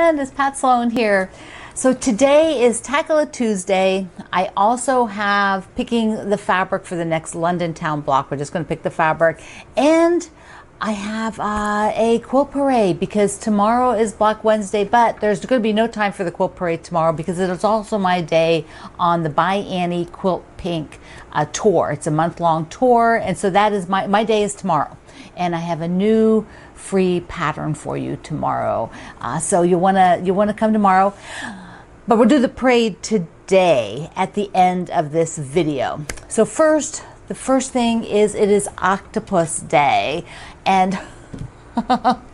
everyone, it's Pat Sloan here. So today is Tackle It Tuesday. I also have picking the fabric for the next London town block. We're just going to pick the fabric, and I have a quilt parade because tomorrow is Black Wednesday, but there's going to be no time for the quilt parade tomorrow because it is also my day on the By Annie Quilt Pink tour. It's a month-long tour, and so that is my day is tomorrow, and I have a new free pattern for you tomorrow. So you wanna come tomorrow, but we'll do the parade today at the end of this video. So the first thing is it is Octopus Day, and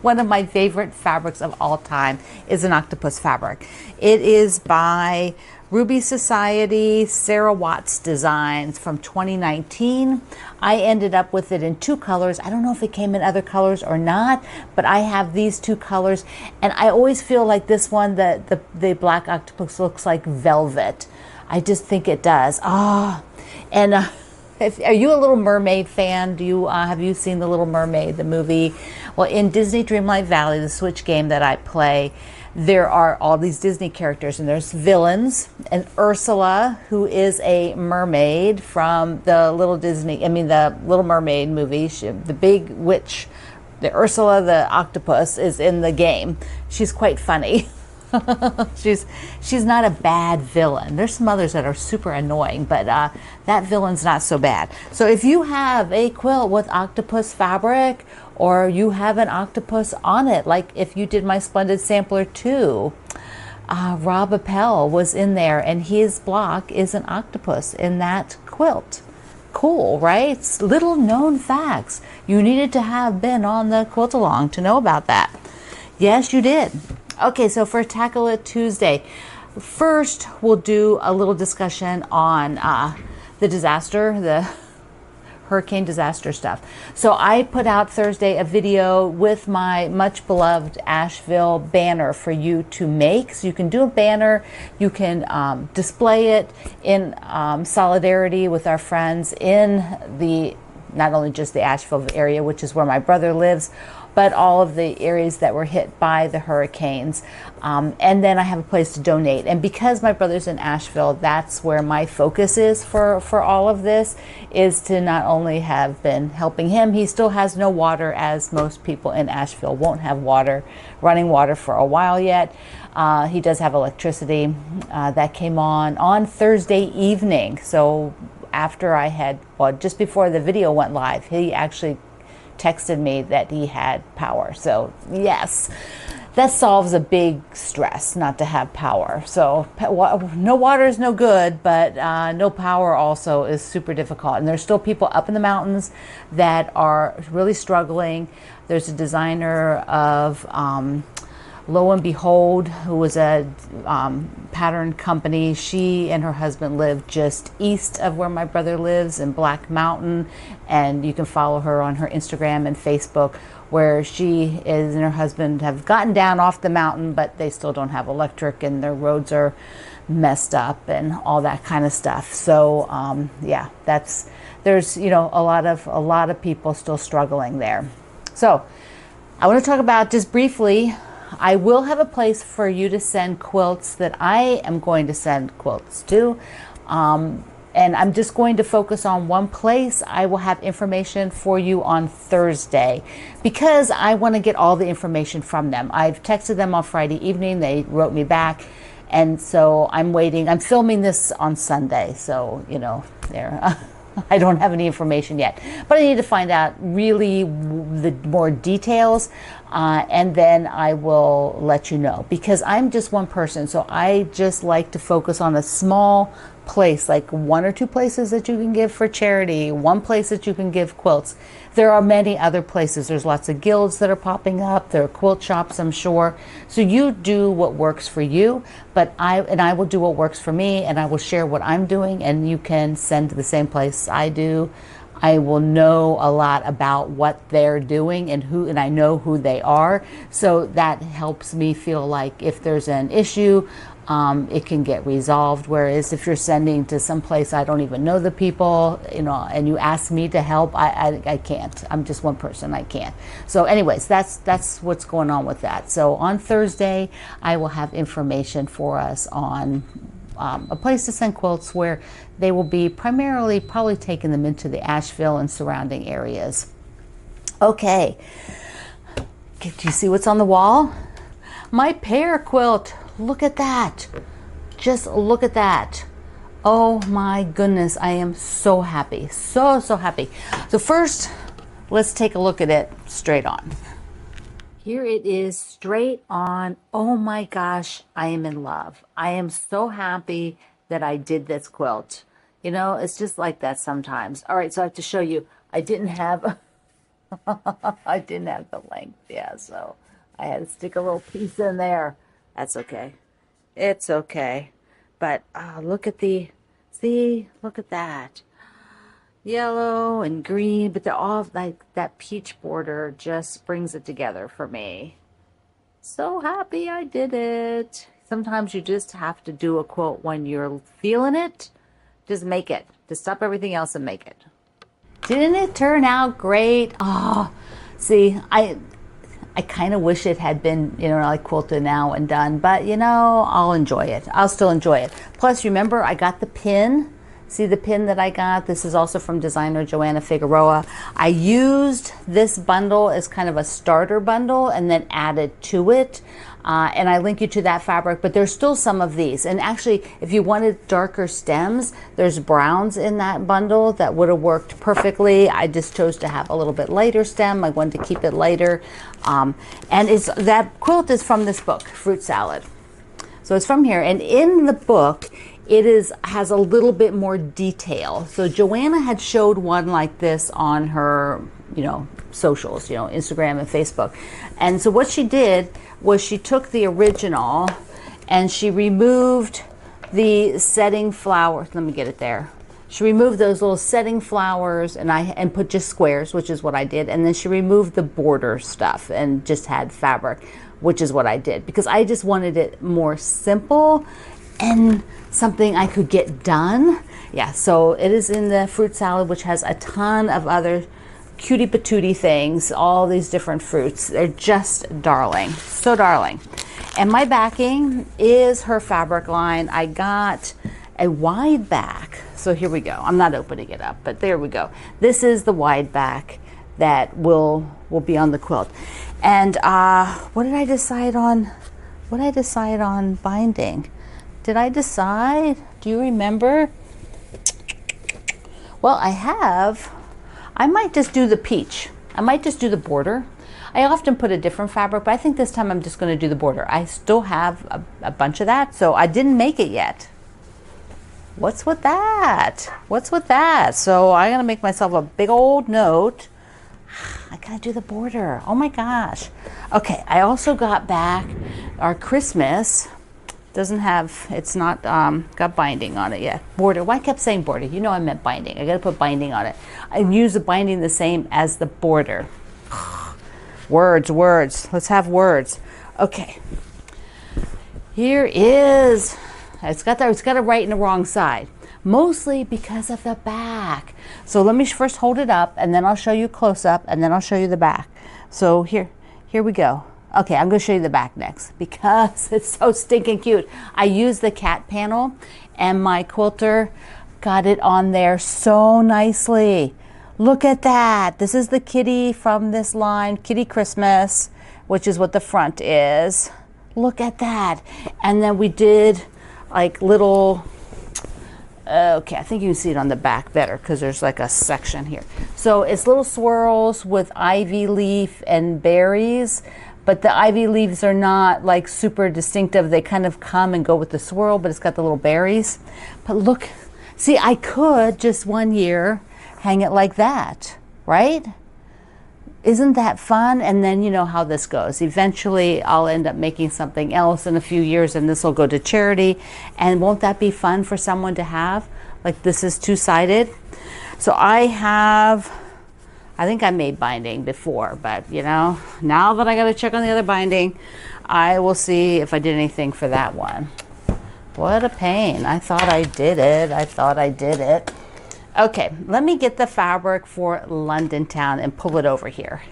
one of my favorite fabrics of all time is an octopus fabric. It is by Ruby Society, Sarah Watts Designs from 2019. I ended up with it in two colors. I don't know if it came in other colors or not, but I have these two colors, and I always feel like this one, the black octopus, looks like velvet. I just think it does. Are you a Little Mermaid fan? Have you seen The Little Mermaid, the movie? Well, in Disney Dreamlight Valley, the Switch game that I play, there are all these Disney characters, and there's villains, and Ursula, who is a mermaid from the the Little Mermaid movie, the big witch, the Ursula the octopus is in the game. She's quite funny. she's not a bad villain. There's some others that are super annoying, but that villain's not so bad. So if you have a quilt with octopus fabric, or you have an octopus on it, like if you did my Splendid Sampler 2, Rob Appel was in there, and his block is an octopus in that quilt. Cool, right? It's little known facts. You needed to have been on the quilt along to know about that. Yes, you did. Okay, so for Tackle It Tuesday, first we'll do a little discussion on the hurricane disaster stuff. So I put out Thursday a video with my much beloved Asheville banner for you to make. So you can do a banner, you can display it in solidarity with our friends in not only just the Asheville area, which is where my brother lives, but all of the areas that were hit by the hurricanes. And then I have a place to donate. And because my brother's in Asheville, that's where my focus is for all of this, is to not only have been helping him. He still has no water, as most people in Asheville won't have running water for a while yet. He does have electricity that came on Thursday evening. So after just before the video went live, he actually texted me that he had power. So yes, that solves a big stress, not to have power. So no water is no good, but no power also is super difficult. And there's still people up in the mountains that are really struggling. There's a designer of Lo and Behold, who was a pattern company. She and her husband live just east of where my brother lives in Black Mountain, and you can follow her on her Instagram and Facebook, where she and her husband have gotten down off the mountain, but they still don't have electric, and their roads are messed up and all that kind of stuff. So yeah, there's a lot of people still struggling there. So I want to talk about, just briefly, I will have a place for you to send quilts that I am going to send quilts to. And I'm just going to focus on one place. I will have information for you on Thursday because I want to get all the information from them. I've texted them on Friday evening. They wrote me back. And so I'm waiting. I'm filming this on Sunday. So, there. I don't have any information yet, but I need to find out really the more details, and then I will let you know, because I'm just one person. So I just like to focus on a small place, like one or two places that you can give for charity, one place that you can give quilts. There are many other places. There's lots of guilds that are popping up. There are quilt shops, I'm sure. So you do what works for you, but I will do what works for me, and I will share what I'm doing, and you can send to the same place I do. I will know a lot about what they're doing and I know who they are. So that helps me feel like if there's an issue, it can get resolved. Whereas if you're sending to some place I don't even know the people, you know, and you ask me to help, I can't. I'm just one person, I can't. So anyways, that's what's going on with that. So on Thursday, I will have information for us on a place to send quilts where they will be primarily probably taking them into the Asheville and surrounding areas. Okay, do you see what's on the wall? My Pear quilt. Look at that. Just look at that. Oh my goodness, I am so happy. So happy. So first, let's take a look at it straight on. Here it is straight on. Oh my gosh, I am in love. I am so happy that I did this quilt. You know, it's just like that sometimes. All right, so I have to show you. I didn't have I didn't have the length. Yeah, so I had to stick a little piece in there. That's okay. It's okay. But look at look at that. Yellow and green, but they're all like that peach border just brings it together for me. So happy I did it. Sometimes you just have to do a quilt when you're feeling it. Just make it. Just stop everything else and make it. Didn't it turn out great? Oh, see, I kind of wish it had been, you know, like quilted now and done, but you know, I'll enjoy it. I'll still enjoy it. Plus, remember, I got the pin. See the pin that I got? This is also from designer Joanna Figueroa. I used this bundle as kind of a starter bundle and then added to it. And I link you to that fabric, but there's still some of these. And actually, if you wanted darker stems, there's browns in that bundle that would have worked perfectly. I just chose to have a little bit lighter stem. I wanted to keep it lighter. And that quilt is from this book, Fruit Salad. So it's from here. And in the book, it has a little bit more detail. So Joanna had showed one like this on her, you know, socials, you know, Instagram and Facebook. And so what she did was she took the original and she removed the setting flowers. Let me get it there. She removed those little setting flowers and put just squares, which is what I did. And then she removed the border stuff and just had fabric, which is what I did, because I just wanted it more simple and something I could get done. Yeah, so it is in the Fruit Salad, which has a ton of other cutie patootie things, all these different fruits. They're just darling, so darling. And my backing is her fabric line. I got a wide back. So here we go. I'm not opening it up, but there we go. This is the wide back that will be on the quilt. And what did I decide on? What did I decide on binding? Did I decide? Do you remember? Well, I might just do the peach. I might just do the border. I often put a different fabric, but I think this time I'm just going to do the border. I still have a bunch of that, so I didn't make it yet. What's with that? What's with that? So I'm going to make myself a big old note. I got to do the border. Oh my gosh. Okay, I also got back our Christmas. Doesn't have, it's not got binding on it yet. Border, why I kept saying border? You know I meant binding. I gotta put binding on it. I use the binding the same as the border. Words. Let's have words. Okay. Here is, it's got it right in the wrong side. Mostly because of the back. So let me first hold it up and then I'll show you close up and then I'll show you the back. So here we go. Okay, I'm going to show you the back next because it's so stinking cute. I used the cat panel and my quilter got it on there so nicely. Look at that. This is the kitty from this line, Kitty Christmas, which is what the front is. Look at that. And then we did like little, okay, I think you can see it on the back better because there's like a section here. So it's little swirls with ivy leaf and berries. But the ivy leaves are not like super distinctive. They kind of come and go with the swirl, but it's got the little berries. But look, see, I could just one year hang it like that, right? Isn't that fun? And then you know how this goes. Eventually, I'll end up making something else in a few years, and this will go to charity. And won't that be fun for someone to have? Like this is two-sided. So I think I made binding before, but you know, now that I got to check on the other binding, I will see if I did anything for that one. What a pain. I thought I did it. I thought I did it. Okay, let me get the fabric for London Town and pull it over here.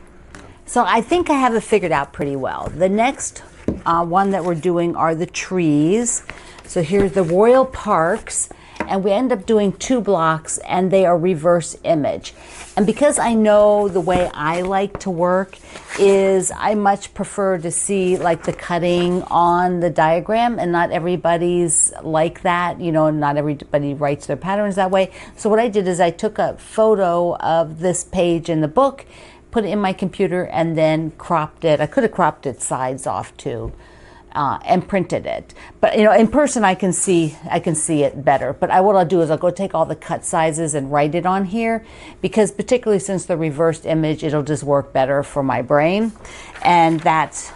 So I think I have it figured out pretty well. The next one that we're doing are the trees. So here's the Royal Parks, and we end up doing 2 blocks, and they are reverse image. And because I know the way I like to work is I much prefer to see like the cutting on the diagram, and not everybody's like that. You know, not everybody writes their patterns that way. So what I did is I took a photo of this page in the book, put it in my computer, and then cropped it. I could have cropped its sides off too. And printed it, but you know, in person I can see it better. But what I'll do is I'll go take all the cut sizes and write it on here, because particularly since the reversed image, it'll just work better for my brain, and that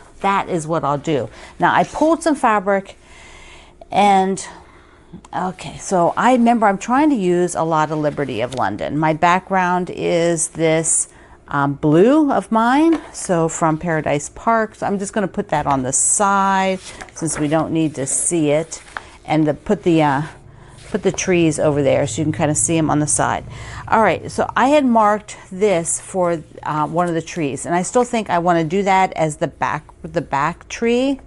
is what I'll do. Now I pulled some fabric, and okay, so I remember I'm trying to use a lot of Liberty of London. My background is this blue of mine, so from Paradise Park. So I'm just going to put that on the side since we don't need to see it, and put the trees over there so you can kind of see them on the side. All right, so I had marked this for one of the trees, and I still think I want to do that as the back tree.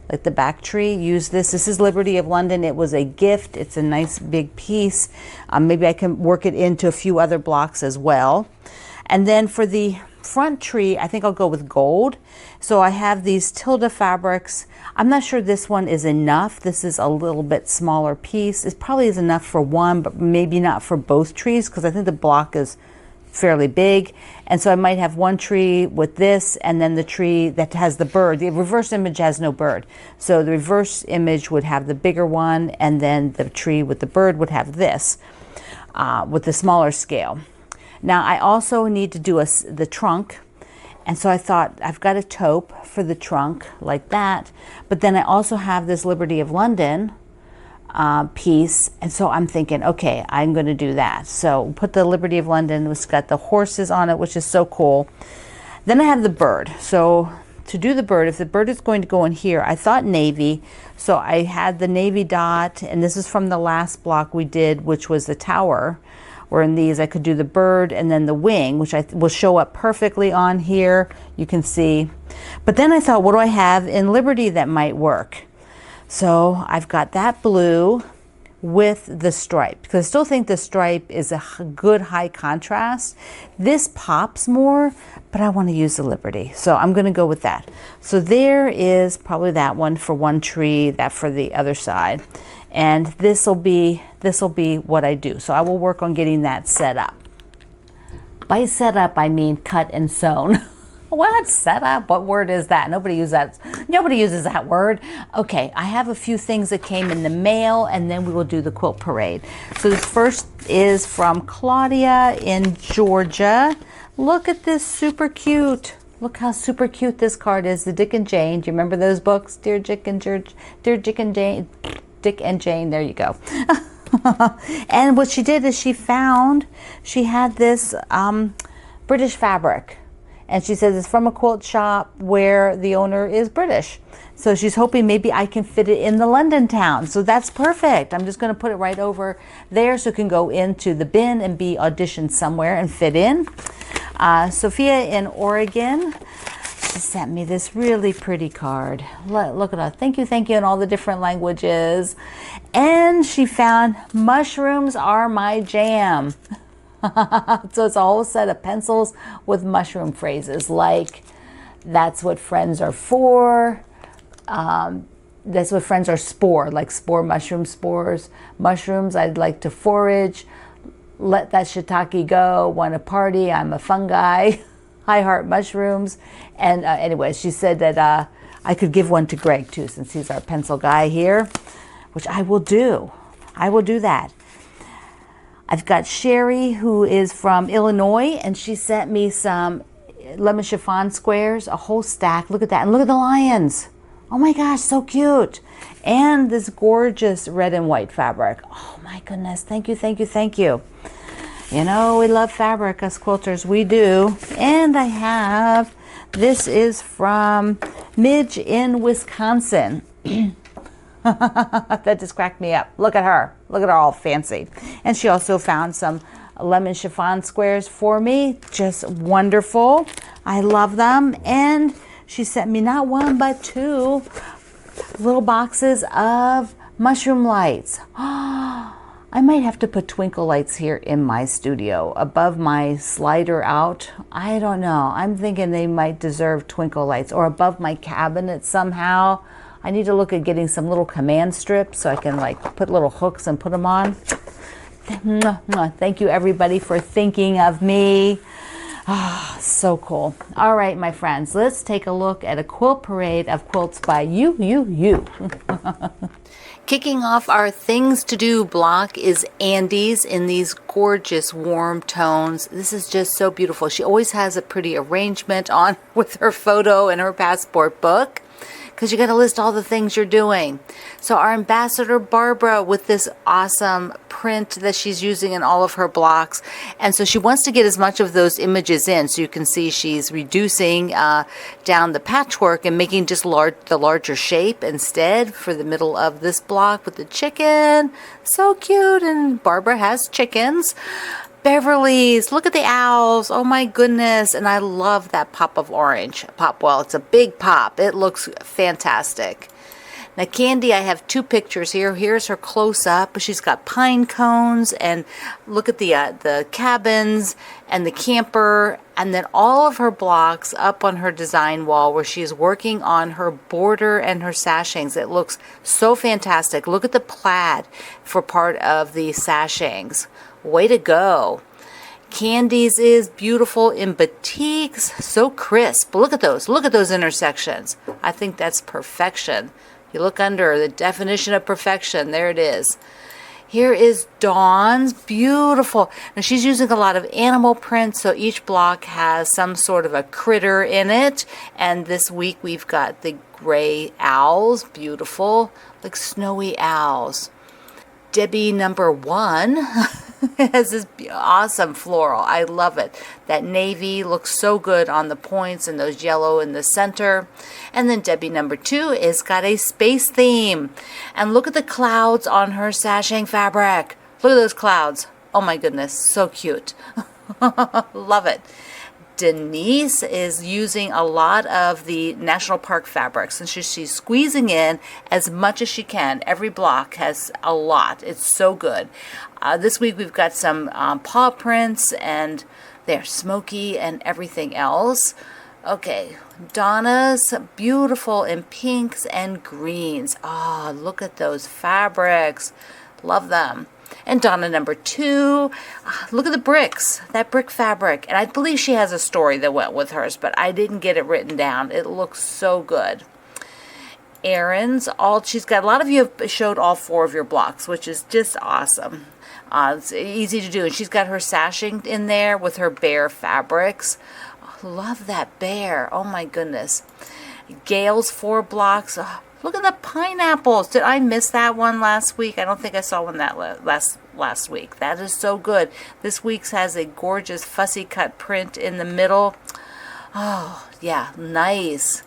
Like the back tree, use this. This is Liberty of London. It was a gift. It's a nice big piece. Maybe I can work it into a few other blocks as well. And then for the front tree, I think I'll go with gold. So I have these Tilda fabrics. I'm not sure this one is enough. This is a little bit smaller piece. It probably is enough for one, but maybe not for both trees, because I think the block is fairly big. And so I might have one tree with this, and then the tree that has the bird. The reverse image has no bird. So the reverse image would have the bigger one, and then the tree with the bird would have this with the smaller scale. Now I also need to do the trunk, and so I thought I've got a taupe for the trunk like that, but then I also have this Liberty of London piece, and so I'm thinking, okay, I'm going to do that. So put the Liberty of London, it's got the horses on it, which is so cool. Then I have the bird. So to do the bird, if the bird is going to go in here, I thought navy, so I had the navy dot, and this is from the last block we did, which was the tower. Or in these, I could do the bird and then the wing, which will show up perfectly on here. You can see. But then I thought, what do I have in Liberty that might work? So I've got that blue with the stripe, because I still think the stripe is a good high contrast. This pops more, but I want to use the Liberty, so I'm going to go with that. So there is probably that one for one tree, that for the other side. And this will be what I do. So I will work on getting that set up. By set up, I mean cut and sewn. What? Set up? What word is that? Nobody uses that word. Okay, I have a few things that came in the mail, and then we will do the quilt parade. So this first is from Claudia in Georgia. Look at this, super cute. Look how super cute this card is. The Dick and Jane. Do you remember those books? Dear Dick and Jane. Dick and Jane, there you go. And what she did is she had this British fabric, and she says it's from a quilt shop where the owner is British. So she's hoping maybe I can fit it in the London Town. So that's perfect. I'm just going to put it right over there so it can go into the bin and be auditioned somewhere and fit in. Sophia in Oregon, she sent me this really pretty card. Look at that. Thank you in all the different languages. And she found mushrooms are my jam. So it's a whole set of pencils with mushroom phrases like, that's what friends are for. That's what friends are spore, like spore, mushroom spores. Mushrooms, I'd like to forage. Let that shiitake go. Want to party, I'm a fungi. I heart mushrooms. And anyway, she said that I could give one to Greg too, since he's our pencil guy here, which I will do. I will do that. I've got Sherry, who is from Illinois, and she sent me some lemon chiffon squares, a whole stack. Look at that. And look at the lions. Oh my gosh, so cute. And this gorgeous red and white fabric. Oh my goodness. Thank you. You know, we love fabric, us quilters. We do. And I have, this is from Midge in Wisconsin. That just cracked me up. Look at her. Look at her all fancy. And she also found some lemon chiffon squares for me. Just wonderful. I love them. And she sent me not one, but 2 little boxes of mushroom lights. I might have to put twinkle lights here in my studio above my slider out. I don't know. I'm thinking they might deserve twinkle lights, or above my cabinet somehow. I need to look at getting some little command strips so I can like put little hooks and put them on. Thank you everybody for thinking of me. Ah, so cool. All right, my friends, let's take a look at a quilt parade of quilts by you. Kicking off our things to do block is Andy's in these gorgeous warm tones. This is just so beautiful. She always has a pretty arrangement on with her photo and her passport book, because you got to list all the things you're doing. So our ambassador Barbara with this awesome print that she's using in all of her blocks. And so she wants to get as much of those images in. So you can see she's reducing down the patchwork and making just the larger shape instead for the middle of this block with the chicken. So cute. And Barbara has chickens. Beverly's, look at the owls. Oh my goodness. And I love that pop of orange. Well, it's a big pop. It looks fantastic. Now Candy, I have 2 pictures here. Here's her close up. She's got pine cones, and look at the cabins and the camper, and then all of her blocks up on her design wall where she's working on her border and her sashings. It looks so fantastic. Look at the plaid for part of the sashings. Way to go. Candy's is beautiful in batiks, so crisp. Look at those intersections. I think that's perfection. You look under the definition of perfection, there it is. Here is Dawn's, beautiful. Now she's using a lot of animal prints, so each block has some sort of a critter in it. And this week we've got the gray owls, beautiful, like snowy owls. Debbie number 1 has this awesome floral. I love it. That navy looks so good on the points and those yellow in the center. And then Debbie number 2 is got a space theme. And look at the clouds on her sashing fabric. Look at those clouds. Oh my goodness, so cute. Love it. Denise is using a lot of the National Park fabrics, and she's squeezing in as much as she can. Every block has a lot. It's so good. This week we've got some paw prints, and they're smoky and everything else. Okay, Donna's beautiful in pinks and greens. Oh, look at those fabrics. Love them. And Donna number 2, look at the bricks, that brick fabric. And I believe she has a story that went with hers, but I didn't get it written down. It looks so good. Erin's, she's got, a lot of you have showed all 4 of your blocks, which is just awesome. It's easy to do. And she's got her sashing in there with her bear fabrics. Love that bear. Oh my goodness. Gail's 4 blocks. Look at the pineapples. Did I miss that one last week? I don't think I saw one that last week. That is so good. This week's has a gorgeous fussy cut print in the middle. Oh, yeah, nice.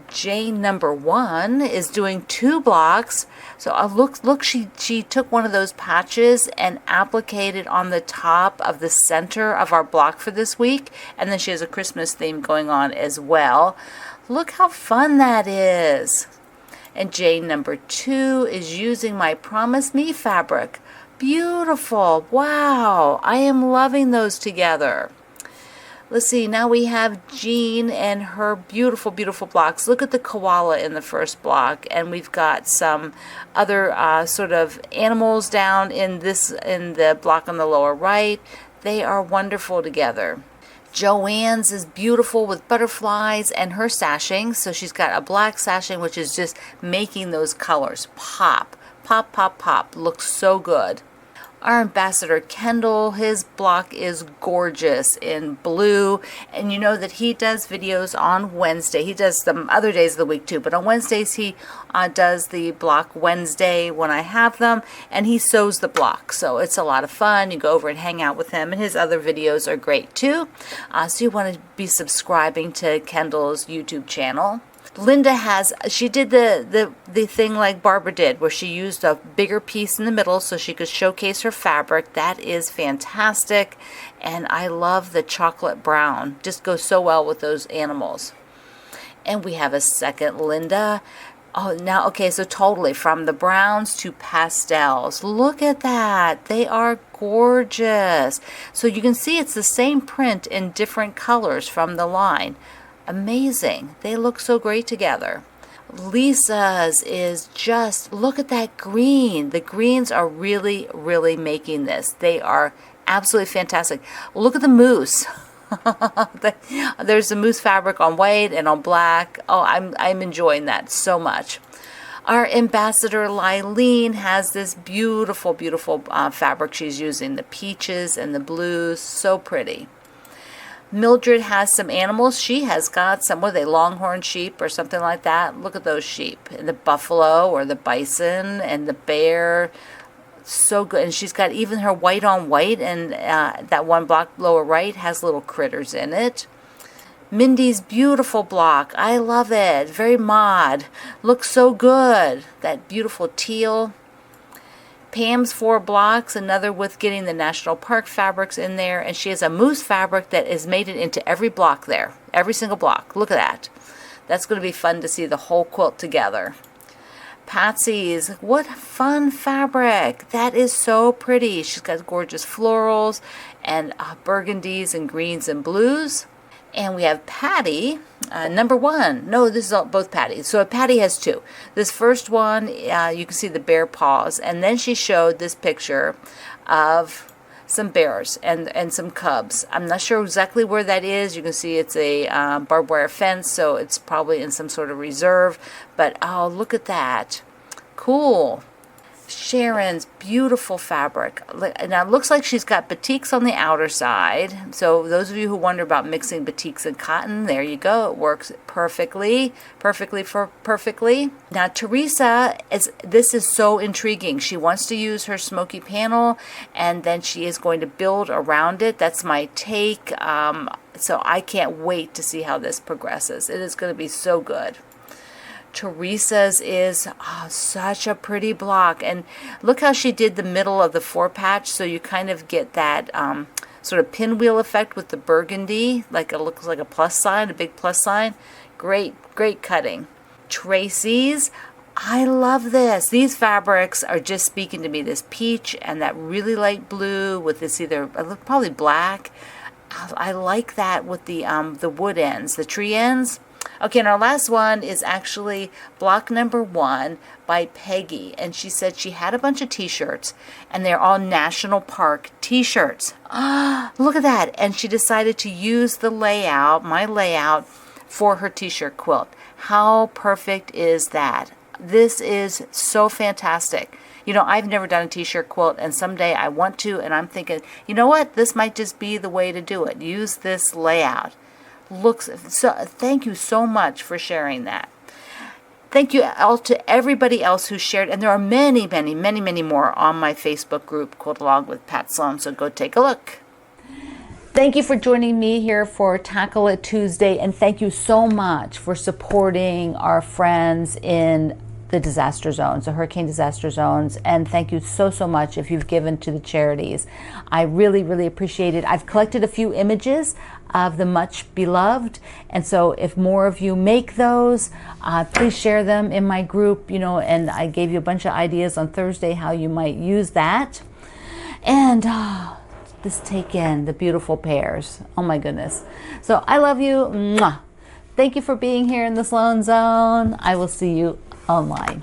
Jane number 1 is doing 2 blocks. So look, she took one of those patches and appliqued it on the top of the center of our block for this week. And then she has a Christmas theme going on as well. Look how fun that is. And Jane number 2 is using my Promise Me fabric. Beautiful. Wow. I am loving those together. Let's see. Now we have Jean and her beautiful, beautiful blocks. Look at the koala in the first block. And we've got some other sort of animals down in the block on the lower right. They are wonderful together. Joanne's is beautiful with butterflies and her sashing. So she's got a black sashing, which is just making those colors pop, pop, pop, pop. Looks so good. Our ambassador Kendall, his block is gorgeous in blue. And you know that he does videos on Wednesday. He does them other days of the week too. But on Wednesdays, he does the block Wednesday when I have them. And he sews the block. So it's a lot of fun. You go over and hang out with him. And his other videos are great too. So you want to be subscribing to Kendall's YouTube channel. Linda she did the thing like Barbara did, where she used a bigger piece in the middle so she could showcase her fabric. That is fantastic. And I love the chocolate brown. Just goes so well with those animals. And we have a second Linda. Oh, now, okay, so totally from the browns to pastels. Look at that. They are gorgeous. So you can see it's the same print in different colors from the line. Amazing. They look so great together. Lisa's is just, look at that green. The greens are really, really making this. They are absolutely fantastic. Look at the moose. There's the moose fabric on white and on black. Oh, I'm enjoying that so much. Our ambassador Lylene has this beautiful, beautiful fabric she's using. The peaches and the blues, so pretty. Mildred has some animals. She has got some, what are they, longhorn sheep or something like that. Look at those sheep. And the buffalo or the bison and the bear. So good. And she's got even her white on white, and that one block lower right has little critters in it. Mindy's beautiful block. I love it. Very mod. Looks so good. That beautiful teal. Pam's 4 blocks, another with getting the National Park fabrics in there. And she has a moose fabric that is made it into every block there. Every single block. Look at that. That's going to be fun to see the whole quilt together. Patsy's, what fun fabric. That is so pretty. She's got gorgeous florals and burgundies and greens and blues. And we have Patty, number 1. No, this is both Patties. So Patty has 2. This first one, you can see the bear paws. And then she showed this picture of some bears and some cubs. I'm not sure exactly where that is. You can see it's a barbed wire fence, so it's probably in some sort of reserve. But, oh, look at that. Cool. Sharon's beautiful fabric. Now it looks like she's got batiks on the outer side. So those of you who wonder about mixing batiks and cotton, there you go. It works perfectly. Now Teresa, this is so intriguing. She wants to use her smoky panel, and then she is going to build around it. That's my take. So I can't wait to see how this progresses. It is going to be so good. Teresa's is such a pretty block, and look how she did the middle of the 4-patch, so you kind of get that sort of pinwheel effect with the burgundy, like it looks like a plus sign, a big plus sign. Great cutting. Tracy's, I love this. These fabrics are just speaking to me. This peach and that really light blue with this either probably black. I like that with the wood ends, the tree ends. Okay, and our last one is actually block number 1 by Peggy. And she said she had a bunch of t-shirts, and they're all National Park t-shirts. Look at that. And she decided to use the layout, my layout, for her t-shirt quilt. How perfect is that? This is so fantastic. You know, I've never done a t-shirt quilt, and someday I want to, and I'm thinking, you know what? This might just be the way to do it. Use this layout. Looks so. Thank you so much for sharing that. Thank you all to everybody else who shared, and there are many more on my Facebook group, Quilt Along with Pat Sloan, so go take a look. Thank you for joining me here for Tackle It Tuesday, and thank you so much for supporting our friends in the disaster zones, the hurricane disaster zones, and thank you so much if you've given to the charities. I really appreciate it. I've collected a few images of the much beloved, and so if more of you make those, please share them in my group, you know, and I gave you a bunch of ideas on Thursday how you might use that. And just take in the beautiful pears. Oh my goodness. So I love you. Mwah. Thank you for being here in the Sloan Zone. I will see you online.